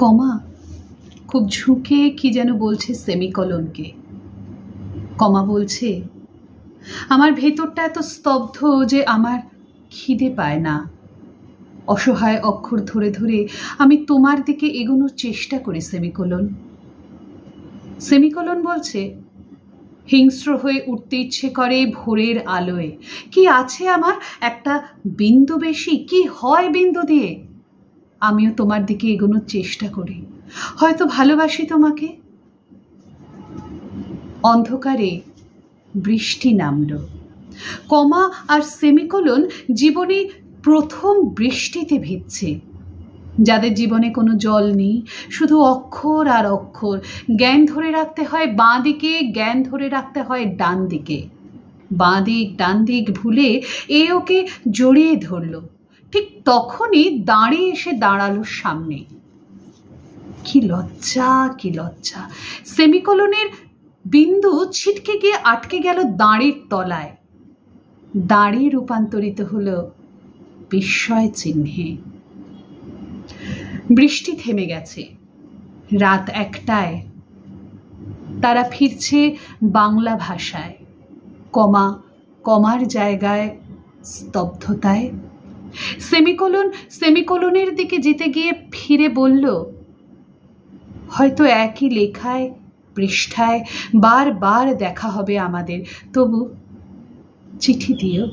কমা খুব ঝুঁকে কি যেন বলছে সেমিকলনকে। কমা বলছে, আমার ভেতরটা এত স্তব্ধ যে আমার খিদে পায় না। অসহায় অক্ষর ধরে ধরে আমি তোমার দিকে এগোনোর চেষ্টা করি সেমিকলন। সেমিকলন বলছে, হিংস্র হয়ে উঠতে ইচ্ছে করে ভোরের আলোয়। কি আছে আমার একটা বিন্দু বেশি? কি হয় বিন্দু দিয়ে? আমিও তোমার দিকে এগোনোর চেষ্টা করি, হয়তো ভালোবাসি তোমাকে। অন্ধকারে বৃষ্টি নামল। কমা আর সেমিকোলন জীবনে প্রথম বৃষ্টিতে ভিজছে। যাদের জীবনে কোনো জল নেই, শুধু অক্ষর আর অক্ষর। জ্ঞান ধরে রাখতে হয় বাঁ দিকে, জ্ঞান ধরে রাখতে হয় ডান দিকে। বাঁ দিক ডান দিক ভুলে এ ওকে জড়িয়ে ধরল। ঠিক তখনই দাঁড়িয়ে এসে দাঁড়ালো সামনে। কি লজ্জা, কি লজ্জা! সেমিকোলনের বিন্দু ছিটকে গিয়ে আটকে গেল দাঁড়ির তলায়। দাঁড়ি রূপান্তরিত হলো বিস্ময় চিহ্নে। বৃষ্টি থেমে গেছে। রাত 1টায়। তারা ফিরছে বাংলা ভাষায়। কমা কমার জায়গায় স্তব্ধতায়। সেমিকোলন সেমিকোলনের দিকে যেতে গিয়ে ফিরে বলল, হয়তো একই লেখায় পৃষ্ঠায় বারবার দেখা হবে আমাদের, তবু চিঠি দিও।